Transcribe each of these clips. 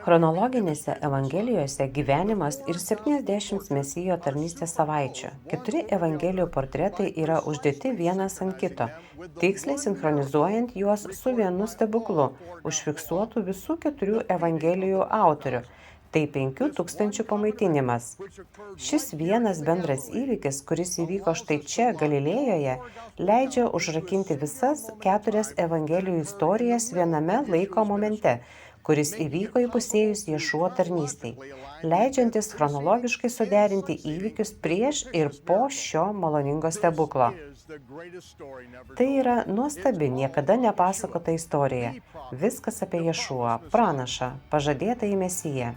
Chronologinėse evangelijose gyvenimas ir 70 Mesijo tarnystės savaičių. 4 evangelijų portretai yra uždėti vienas ant kito, tiksliai sinchronizuojant juos su vienu stebuklu, užfiksuotu visų 4 evangelijų autorių. Tai 5000 pamaitinimas. Šis vienas bendras įvykis, kuris įvyko štai čia, Galilėjoje, leidžia užrakinti visas 4 evangelijų istorijas viename laiko momente, kuris įvyko įpusėjus Ješuo tarnystei, leidžiantis chronologiškai suderinti įvykius prieš ir po šio maloningo stebuklo. Tai yra nuostabi, niekada nepasakota istorija. Viskas apie Ješuą, pranašą, pažadėtąjį Mesiją.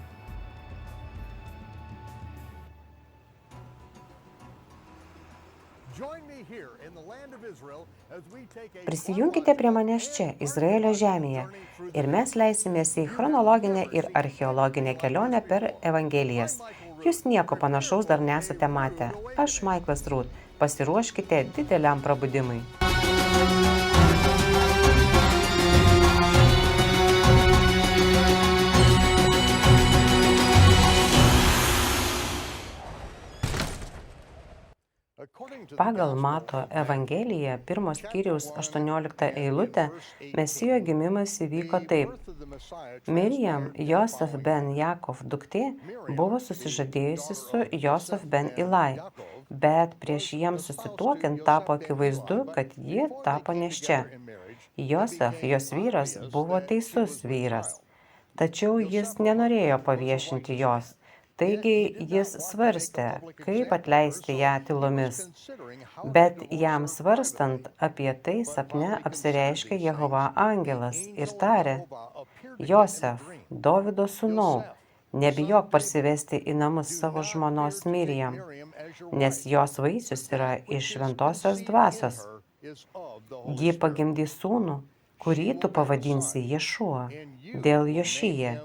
Prisijunkite prie manęs čia, Izraelio žemėje, ir mes leisimės į chronologinę ir archeologinę kelionę per evangelijas. Jūs nieko panašaus dar nesate matę. Aš Maiklas Rūt. Pasiruoškite dideliam prabudimui. Pagal Mato Evangeliją, 1 skyriaus 18 eilutę, Mesijo gimimas įvyko taip. Mirijam, Josef ben Jakov duktė, buvo susižadėjusi su Josef ben Ilai, bet prieš jiems susituokiant tapo akivaizdu, kad ji tapo nėščia. Josef, jos vyras, buvo teisus vyras, tačiau jis nenorėjo paviešinti jos. Taigi jis svarstė, kaip atleisti ją tylomis. Bet jam svarstant apie tai sapne apsireiškė Jehova angelas ir tarė: Josef, Dovido sūnau, nebijok parsivesti į namus savo žmonos Mirijam, nes jos vaisius yra iš šventosios dvasios. Ji pagimdys sūnų, kurį tu pavadinsi Ješuo, dėl Jošija,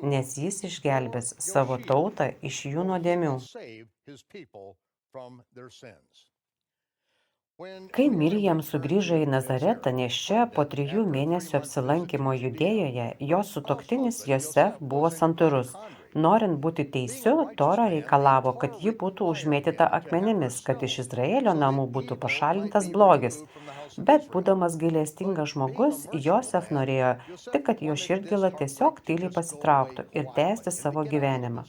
nes jis išgelbės savo tautą iš jų nuodėmių. Kai Mirijam sugrįžo į Nazaretą nėščia po 3 mėnesių apsilankymo Judėjoje, jos sutuoktinis Josef buvo santūrus. Norint būti teisiu, Tora reikalavo, kad ji būtų užmėtyta akmenimis, kad iš Izraelio namų būtų pašalintas blogis. Bet būdamas gailestingas žmogus, Josef norėjo tik, kad jo širdgėla tiesiog tyliai pasitrauktų ir tęsti savo gyvenimą.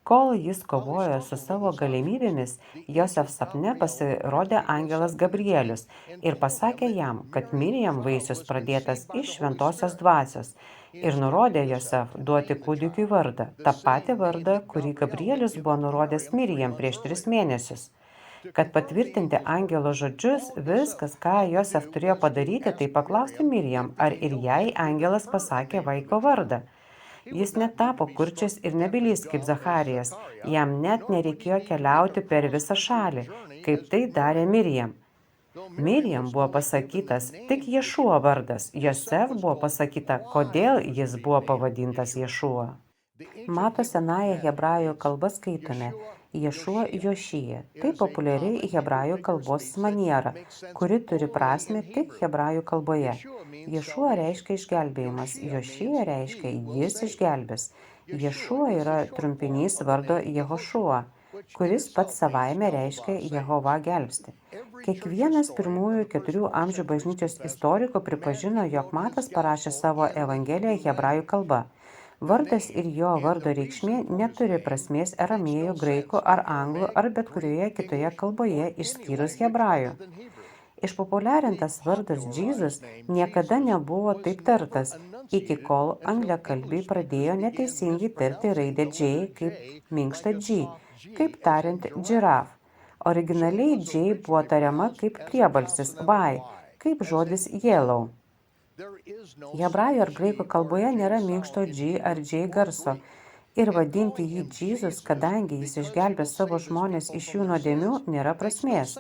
Kol jis kovojo su savo galimybėmis, Josef sapne pasirodė angelas Gabrielius ir pasakė jam, kad Mirijam vaisius pradėtas iš šventosios dvasios, ir nurodė Josef duoti kūdikiui vardą, tą patį vardą, kurį Gabrielius buvo nurodęs Mirijam prieš 3 mėnesius. Kad patvirtinti angelo žodžius, viskas, ką Josef turėjo padaryti, tai paklausti Mirijam, ar ir jai angelas pasakė vaiko vardą. Jis netapo kurčias ir nebylys kaip Zacharijas, jam net nereikėjo keliauti per visą šalį, kaip tai darė Mirijam. Mirijam buvo pasakytas tik Ješuo vardas, Josef buvo pasakyta, kodėl jis buvo pavadintas Ješuo. Mato senąją hebrajų kalbą skaitome Ješuo Jošija. Tai populiariai hebrajų kalbos maniera, kuri turi prasmę tik hebrajų kalboje. Ješuo reiškia išgelbėjimas, Jošija reiškia jis išgelbės. Ješuo yra trumpinys vardo Jehošua, kuris pats savaime reiškia Jehova gelbsti. Kiekvienas pirmųjų 4 amžių bažnyčios istorikų pripažino, jog Matas parašė savo evangeliją hebrajų kalba. Vardas ir jo vardo reikšmė neturi prasmės aramėjų, graikų ar anglų ar bet kurioje kitoje kalboje išskyrus hebrajų. Išpopuliarintas vardas Jesus niekada nebuvo taip tartas, iki kol angliakalbiai pradėjo neteisingai tarti raidę J kaip minkštą G, kaip tariant giraffe. Originaliai J buvo tariama kaip priebalsis Y, kaip žodis yellow. Hebrajų ar graikų kalboje nėra minkšto G ar J garso ir vadinti jį Jesus, kadangi jis išgelbės savo žmonės iš jų nuodėmių, nėra prasmės.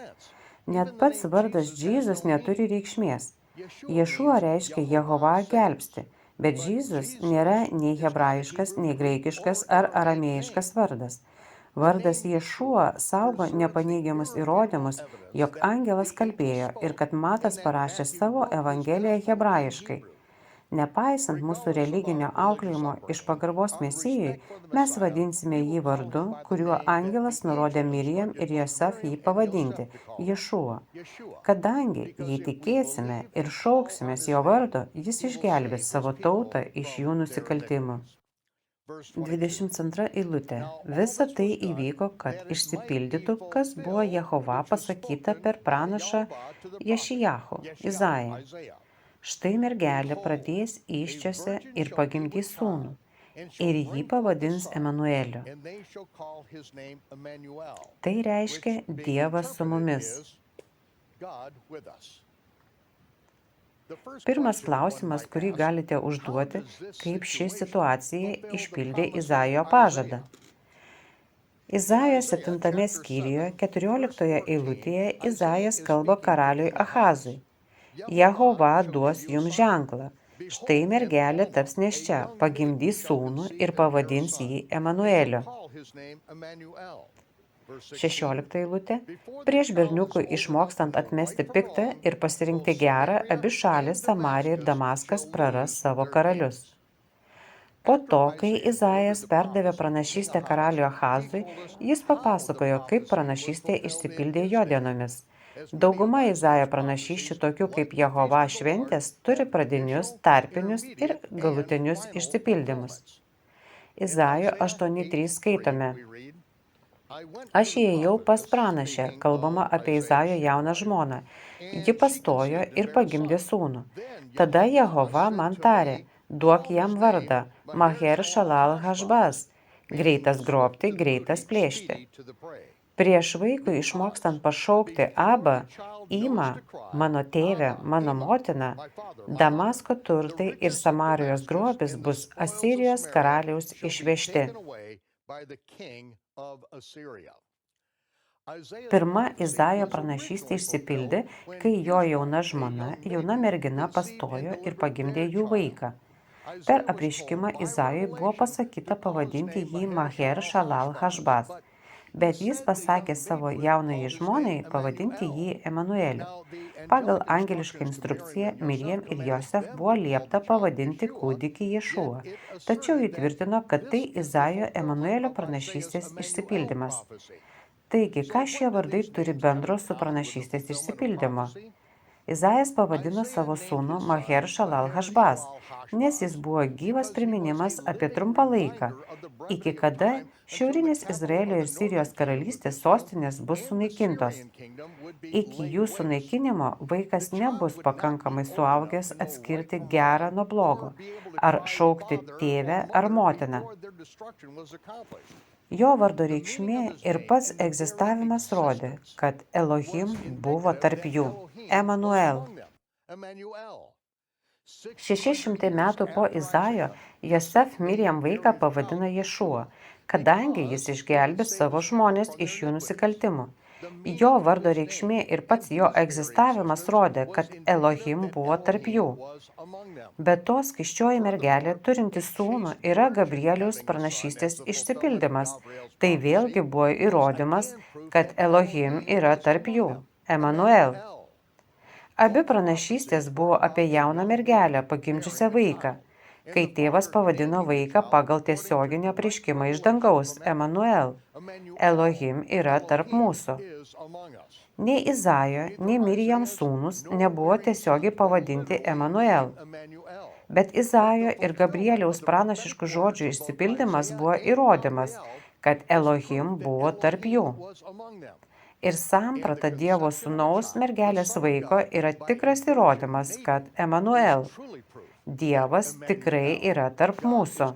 Net pats vardas Jesus neturi reikšmės. Ješuo reiškia Jehova gelbsti, bet Jesus nėra nei hebrajiškas, nei graikiškas ar aramėjiškas vardas. Vardas Ješuo saugo nepaneigiamus įrodymus, jog angelas kalbėjo ir kad Matas parašė savo evangeliją hebrajiškai. Nepaisant mūsų religinio auklėjimo iš pagarbos Mesijui, mes vadinsime jį vardu, kuriuo angelas nurodė Mirijam ir Josef jį pavadinti - Ješua. Kadangi, jei tikėsime ir šauksimės jo vardo, jis išgelbės savo tautą iš jų nusikaltimų. 22 eilutė. Visa tai įvyko, kad išsipildytų, kas buvo Jehova pasakyta per pranašą Ješijahu, Izaiją. Štai mergelė pradės įsčiose ir pagimdys sūnų, ir jį pavadins Emanueliu. Tai reiškia Dievas su mumis. Pirmas klausimas, kurį galite užduoti, kaip ši situacija išpildė Izaijo pažadą. Izaijo 7 skyriuje 14 eilutėje Izaijas kalba karaliui Ahazui. Jehova duos jums ženklą. Štai mergelė taps nėščia, pagimdys sūnų ir pavadins jį Emanueliu. 16 eilutė. Prieš berniukui išmokstant atmesti piktą ir pasirinkti gerą, abi šalis, Samarija ir Damaskas, praras savo karalius. Po to, kai Izaijas perdavė pranašystę karaliui Ahazui, jis papasakojo, kaip pranašystė išsipildė jo dienomis. Dauguma Izaijo pranašysčių, tokių kaip Jehova šventės, turi pradinius, tarpinius ir galutinius išsipildymus. Izaijo 8:3 skaitome. Aš įėjau pas pranašę, kalbama apie Izaijo jauną žmoną. Ji pastojo ir pagimdė sūnų. Tada Jehova man tarė, duok jam vardą, Maher Shalal Hašbaz, greitas grobti, greitas plėšti. Prieš vaikui išmokstant pašaukti Abą, Ima, mano tėvę, mano motiną, Damasko turtai ir Samarijos grobis bus Asirijos karaliaus išvežti. Pirma Izaijo pranašystė išsipildė, kai jo jauna žmona, jauna mergina pastojo ir pagimdė jų vaiką. Per apreiškimą Izajui buvo pasakyta pavadinti jį Maher Shalal Hašbaz, bet jis pasakė savo jaunai žmonai pavadinti jį Emanueliu. Pagal angelišką instrukciją Mirijam ir Josef buvo liepta pavadinti kūdikį Ješua, tačiau jį tvirtino, kad tai Izaijo Emanuelio pranašystės išsipildymas. Taigi, ką šie vardai turi bendro su pranašystės išsipildymu? Izaijas pavadino savo sūnų Maher Shalal Hašbaz, nes jis buvo gyvas priminimas apie trumpą laiką, iki kada šiaurinės Izraelio ir Sirijos karalystės sostinės bus sunaikintos. Iki jų sunaikinimo vaikas nebus pakankamai suaugęs atskirti gerą nuo blogo, ar šaukti tėvę ar motiną. Jo vardo reikšmė ir pats egzistavimas rodė, kad Elohim buvo tarp jų. Emanuel. 600 metų po Izaijo, Josef Mirijam vaiką pavadino Ješua, kadangi jis išgelbės savo žmonės iš jų nusikaltimų. Jo vardo reikšmė ir pats jo egzistavimas rodė, kad Elohim buvo tarp jų. Be to, skaisčioji mergelė, turinti sūnų, yra Gabrieliaus pranašystės išsipildymas. Tai vėlgi buvo įrodymas, kad Elohim yra tarp jų. Emanuel. Abi pranašystės buvo apie jauną mergelę, pagimdžiusią vaiką, kai tėvas pavadino vaiką pagal tiesioginį apreiškimą iš dangaus – Emanuel. Elohim yra tarp mūsų. Nei Izaijo, nei Mirijam sūnus nebuvo tiesiogiai pavadinti Emanuel. Bet Izaijo ir Gabrieliaus pranašiškų žodžių išsipildymas buvo įrodymas, kad Elohim buvo tarp jų. Ir samprata Dievo sūnaus mergelės vaiko yra tikras įrodymas, kad Emanuel, Dievas tikrai yra tarp mūsų.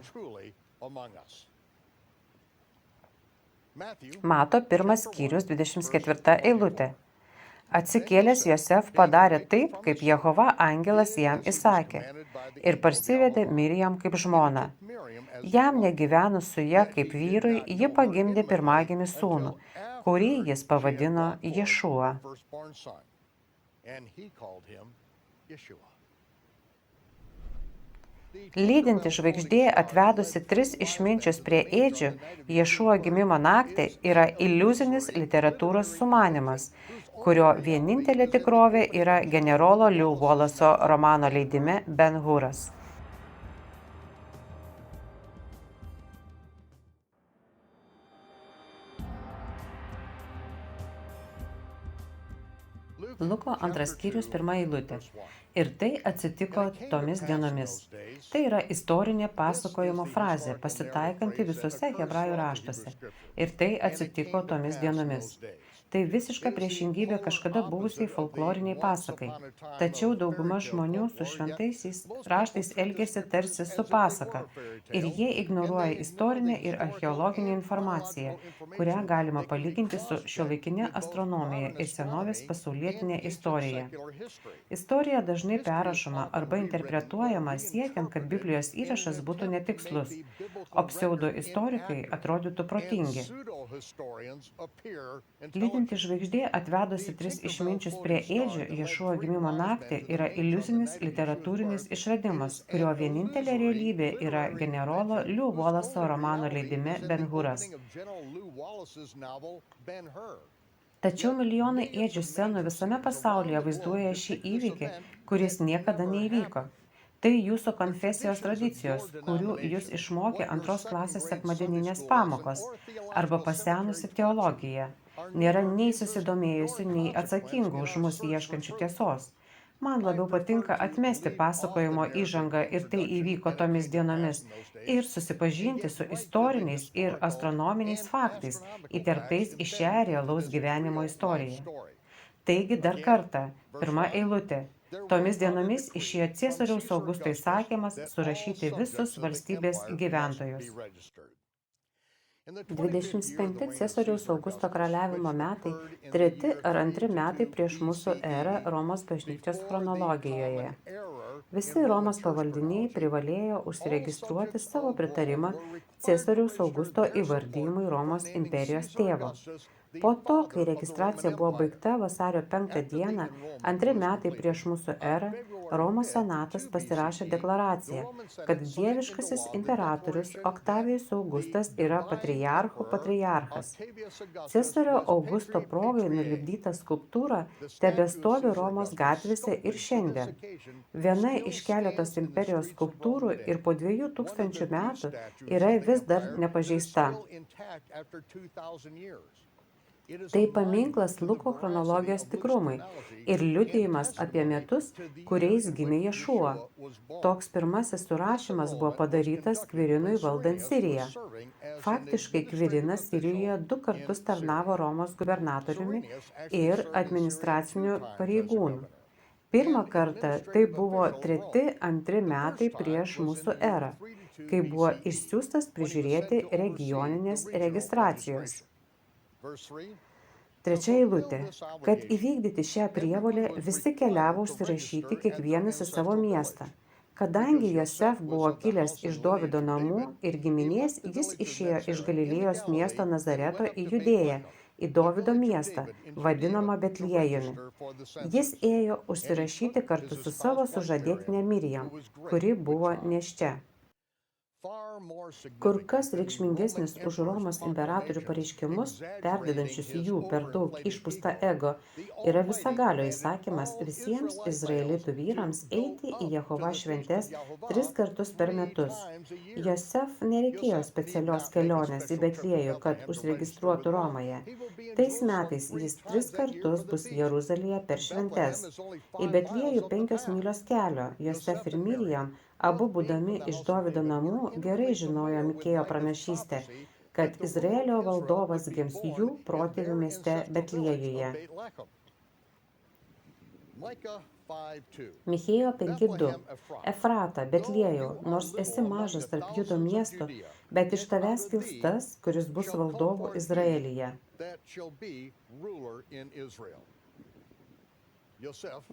Mato 1 skyrius 24 eilutė. Atsikėlęs Josef padarė taip, kaip Jehova angelas jam įsakė, ir parsivedė Mirijam kaip žmoną. Jam negyvenus su ja kaip vyrui, ji pagimdė pirmagimį sūnų, kurį jis pavadino Ješua. Lydinti žvaigždė atvedusi 3 išminčius prie ėdžių, Ješua gimimo naktį yra iliuzinis literatūros sumanymas, kurio vienintelė tikrovė yra generolo Liu Wolaso romano leidime Ben Huras. Luko 2 skyrius 1 eilutė. Ir tai atsitiko tomis dienomis. Tai yra istorinė pasakojimo frazė, pasitaikanti visuose hebrajų raštuose. Ir tai atsitiko tomis dienomis. Tai visiška priešingybė kažkada buvusiai folkloriniai pasakai. Tačiau dauguma žmonių su šventaisiais raštais elgiasi tarsi su pasaka. Ir jie ignoruoja istorinę ir archeologinę informaciją, kurią galima palyginti su šiuolaikinė astronomija ir senovės pasaulietinė istorija. Istorija dažnai perrašoma arba interpretuojama siekiant, kad Biblijos įrašas būtų netikslus, o pseudoistorikai atrodytų protingi. Lydinti žvaigždė atvedusi 3 išminčius prie ėdžių Ješuo gimimo naktį yra iliuzinis literatūrinis išradimas, kurio vienintelė realybė yra generolo Lew Wallace'o romano leidime Ben-Huras. Tačiau milijonai ėdžių scenų visame pasaulyje vaizduoja šį įvykį, kuris niekada neįvyko. Tai jūsų konfesijos tradicijos, kurių jūs išmokė 2 klasės sekmadieninės pamokos arba pasenusi teologija. Nėra nei susidomėjusių, nei atsakingų už mus ieškančių tiesos. Man labiau patinka atmesti pasakojimo įžangą ir tai įvyko tomis dienomis ir susipažinti su istoriniais ir astronominiais faktais, įterptais į šią realaus gyvenimo istoriją. Taigi dar kartą, 1 eilutė. Tomis dienomis išėjo Ciesoriaus Augusto įsakymas surašyti visus valstybės gyventojus. 25 Ciesoriaus Augusto karaliavimo metai, 3 ar 2 metai prieš mūsų erą Romos bažnyčios chronologijoje. Visi Romos pavaldiniai privalėjo užsiregistruoti savo pritarimą Ciesoriaus Augusto įvardijimui Romos imperijos tėvo. Po to, kai registracija buvo baigta vasario 5 dieną, 2 metai prieš mūsų erą, Romos senatas pasirašė deklaraciją, kad dieviškasis imperatorius Oktavijus Augustas yra patriarchų patriarchas. Cesario Augusto progai nulipdyta skulptūra tebestovi Romos gatvėse ir šiandien. Viena iš keletos imperijos skulptūrų ir po 2000 metų yra vis dar nepažeista. Tai paminklas Luko chronologijos tikrumui ir liudijimas apie metus, kuriais gimė Ješuo. Toks pirmasis surašymas buvo padarytas Kvirinui valdant Siriją. Faktiškai Kvirinas Sirijoje 2 kartus tarnavo Romos gubernatoriumi ir administraciniu pareigūnu. Pirmą kartą tai buvo 3-2 metai prieš mūsų erą, kai buvo išsiųstas prižiūrėti regioninės registracijos. 3 eilutė. Kad įvykdyti šią prievolę, visi keliavo užsirašyti kiekvienas į savo miestą. Kadangi Josef buvo kilęs iš Dovydo namų ir giminės, jis išėjo iš Galilėjos miesto Nazareto į Judėją, į Dovydo miestą, vadinamą Betliejumi. Jis ėjo užsirašyti kartu su savo sužadėtine Mirijam, kuri buvo nėščia. Kur kas reikšmingesnis už Romos imperatorių pareiškimus, perdedančius jų per daug išpūstą ego, yra visagalio įsakymas visiems izraelitų vyrams eiti į Jehovą šventes 3 kartus per metus. Josef nereikėjo specialios kelionės į Betliejų, kad užsiregistruotų Romoje. Tais metais jis 3 kartus bus Jeruzalėje per šventes. Į Betliejų 5 mylios kelio, Josef ir Mirijam, abu būdami iš Dovydo namų, gerai žinojo Mikėjo pranašystę, kad Izraelio valdovas gims jų protėvių mieste Betliejuje. Michėjo 5:2. Efrata, Betliejau, nors esi mažas tarp Judo miestų, bet iš tavęs kils tas, kuris bus valdovu Izraelyje.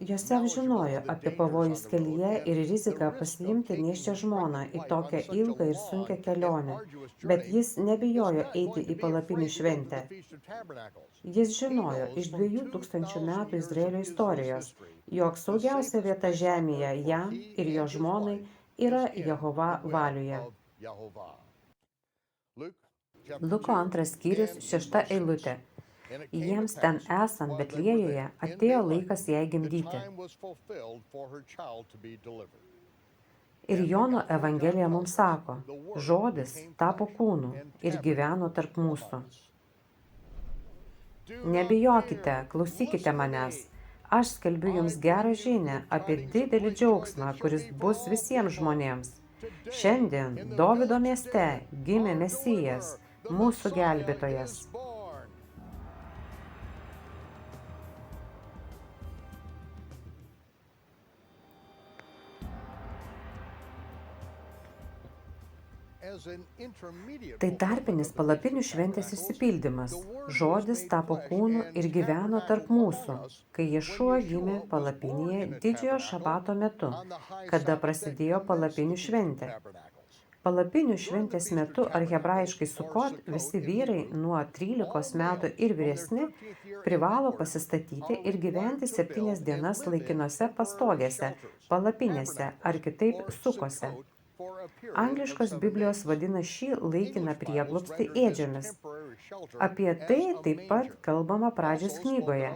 Josef žinojo apie pavojus kelyje ir riziką pasiimti nėščią žmoną į tokią ilgą ir sunkią kelionę, bet jis nebijojo eiti į palapinių šventę. Jis žinojo iš 2000 metų Izraelio istorijos, jog saugiausia vieta žemėje jam ir jo žmonai yra Jehova valioje. Luko 2 skyrius 6 eilutė. Jiems ten esant Betliejuje atėjo laikas jai gimdyti. Ir Jono Evangelija mums sako, žodis tapo kūnu ir gyveno tarp mūsų. Nebijokite, klausykite manęs. Aš skelbiu jums gerą žinią apie didelį džiaugsmą, kuris bus visiems žmonėms. Šiandien Dovido mieste gimė Mesijas, mūsų gelbėtojas. Tai tarpinis palapinių šventės išsipildymas. Žodis tapo kūnu ir gyveno tarp mūsų, kai Ješua gimė palapinėje didžiojo šabato metu, kada prasidėjo palapinių šventė. Palapinių šventės metu, ar hebrajiškai Sukot, visi vyrai nuo 13 metų ir vyresni privalo pasistatyti ir gyventi 7 dienas laikinose pastogėse, palapinėse ar kitaip sukose. Angliškos Biblijos vadina šį laikiną prieglobstį ėdžiomis. Apie tai taip pat kalbama Pradžios knygoje.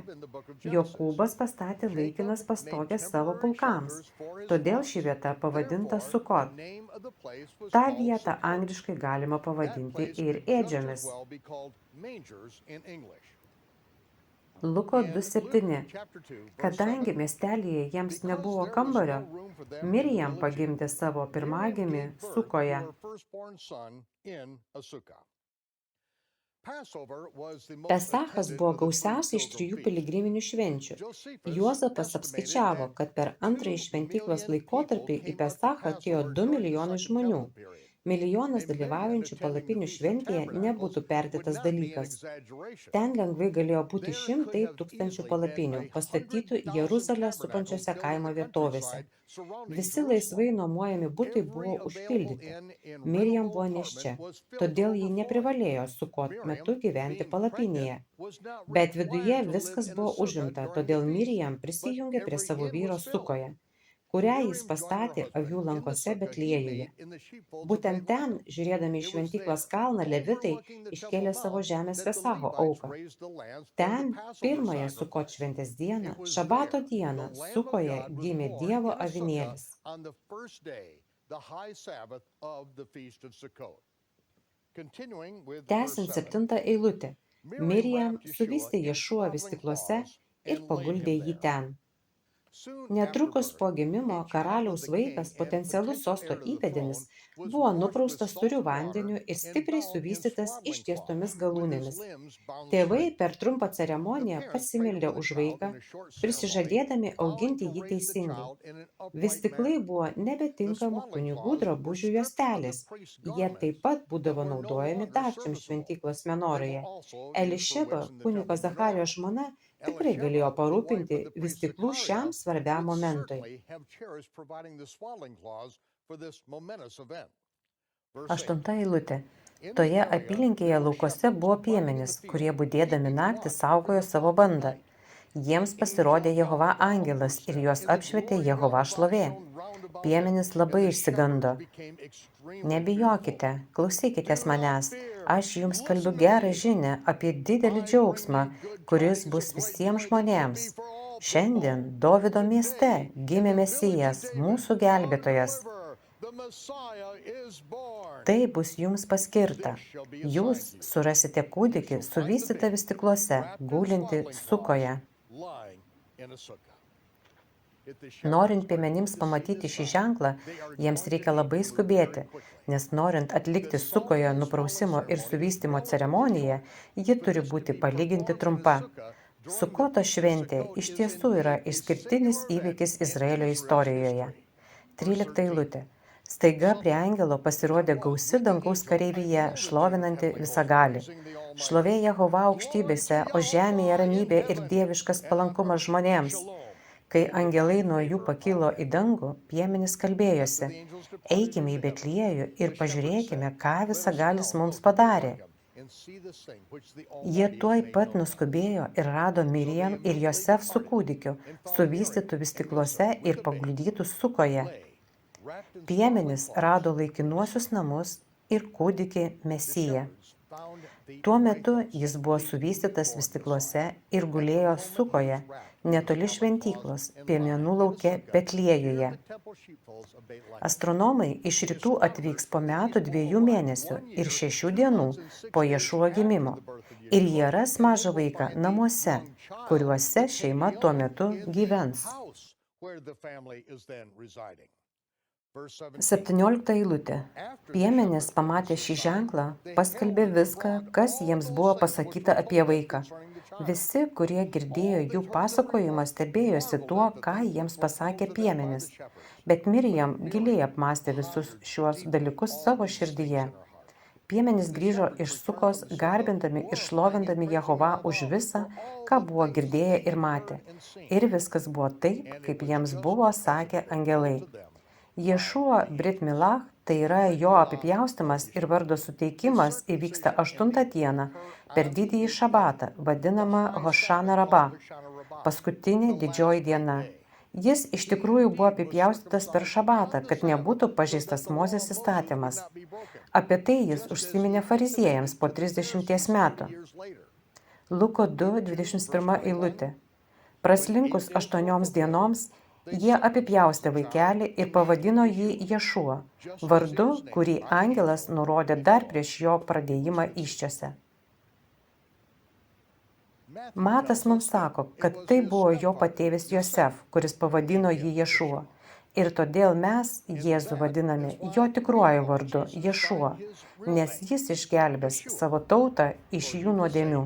Jokūbas pastatė laikinas pastogės savo pulkams, todėl ši vieta pavadinta Sukot. Ta vieta angliškai galima pavadinti ir ėdžiomis. Luko 2:7. Kadangi miestelyje jiems nebuvo kambario, Mirijam pagimdė savo pirmagimį Sukoje. Pesachas buvo gausiausia iš 3 piligriminių švenčių. Juozapas apskaičiavo, kad per antrąjį šventyklos laikotarpį į Pesachą atėjo 2 milijonai žmonių. Milijonas dalyvaujančių palapinių šventėje nebūtų perdėtas dalykas. Ten lengvai galėjo būti 100 tūkstančių palapinių, pastatytų Jeruzalę supančiose kaimo vietovėse. Visi laisvai nuomojami butai buvo užpildyti. Mirijam buvo nėščia, todėl ji neprivalėjo Sukot metu gyventi palapinėje. Bet viduje viskas buvo užimta, todėl Mirijam prisijungė prie savo vyro Sukoje, kurią jis pastatė avių lankose Betliejuje. Būtent ten, žiūrėdami į šventyklos kalną, levitai iškėlė savo žemės Pesacho auką. Ten pirmąją Sukot šventės dieną, šabato dieną, Sukoje gimė Dievo avinėlis. Tęsiant 7 eilutę. Mirijam suvystė Ješuą vystyklose ir paguldė jį ten. Netrukus po gimimo karaliaus vaikas, potencialus sosto įpėdinis, buvo nupraustas sūriu vandeniu ir stipriai suvystytas ištiestomis galūnėmis. Tėvai per trumpą ceremoniją pasimeldė už vaiką, prisižadėdami auginti jį teisingai. Vystyklai buvo nebetinkamų kunigų drabužių juostelės. Jie taip pat būdavo naudojami dagčiams šventyklos menoraje. Elišeba, kunigo Zacharijo žmona, tikrai galėjo parūpinti vystyklų šiam svarbiam momentui. 8 eilutė. Toje apylinkėje laukuose buvo piemenys, kurie budėdami naktį saugojo savo bandą. Jiems pasirodė Jehova angelas ir juos apšvietė Jehova šlovė. Piemenys labai išsigando. Nebijokite, klausykitės manęs. Aš jums kalbiu gerą žinią apie didelį džiaugsmą, kuris bus visiems žmonėms. Šiandien Dovido mieste gimė Mesijas, mūsų gelbėtojas. Tai bus jums paskirta. Jūs surasite kūdikį suvystytą vystyklose, gulintį Sukoje. Norint piemenims pamatyti šį ženklą, jiems reikia labai skubėti, nes norint atlikti Sukoje nuprausimo ir suvystymo ceremoniją, ji turi būti palyginti trumpa. Sukoto šventė iš tiesų yra išskirtinis įvykis Izraelio istorijoje. 13 eilutė. Staiga prie angelo pasirodė gausi dangaus kareivija, šlovinanti visagalį. Šlovė Jehova aukštybėse, o žemėje ramybė ir dieviškas palankumas žmonėms. Kai angelai nuo jų pakilo į dangų, piemenys kalbėjosi: eikime į Betliejų ir pažiūrėkime, ką visagalis mums padarė. Jie tuoj pat nuskubėjo ir rado Mirijam ir Josef su kūdikiu, suvystytų vystykluose ir paguldytų Sukoje. Piemenys rado laikinuosius namus ir kūdikį Mesiją. Tuo metu jis buvo suvystytas vystykluose ir gulėjo Sukoje, netoli šventyklos, piemenų lauke Betliejuje. Astronomai iš rytų atvyks po metų 2 mėnesių ir 6 dienų po Ješuo gimimo. Ir jie ras mažą vaiką namuose, kuriuose šeima tuo metu gyvens. 17 eilutė. Piemenys pamatę šį ženklą, paskelbė viską, kas jiems buvo pasakyta apie vaiką. Visi, kurie girdėjo jų pasakojimą, stebėjosi tuo, ką jiems pasakė piemenys. Bet Miriam giliai apmąstė visus šiuos dalykus savo širdyje. Piemenys grįžo iš Sukos, garbindami ir šlovindami Jehovą už visą, ką buvo girdėję ir matę. Ir viskas buvo taip, kaip jiems buvo sakę angelai. Ješuo Brit Milach, tai yra jo apipjaustymas ir vardo suteikimas, įvyksta 8 dieną per didįjį šabatą, vadinamą Hošana Rabą, paskutinė didžioji diena. Jis iš tikrųjų buvo apipjaustytas per šabatą, kad nebūtų pažeistas Mozės įstatymas. Apie tai jis užsiminė fariziejams po 30 metų. Luko 2, 21 eilutė. Praslinkus 8 dienoms, jie apipjaustė vaikelį ir pavadino jį Ješuo, vardu, kurį angelas nurodė dar prieš jo pradėjimą įsčiose. Matas mums sako, kad tai buvo jo patėvis Josef, kuris pavadino jį Ješuo. Ir todėl mes Jėzų vadiname jo tikruoju vardu Ješuo, nes jis išgelbės savo tautą iš jų nuodėmių.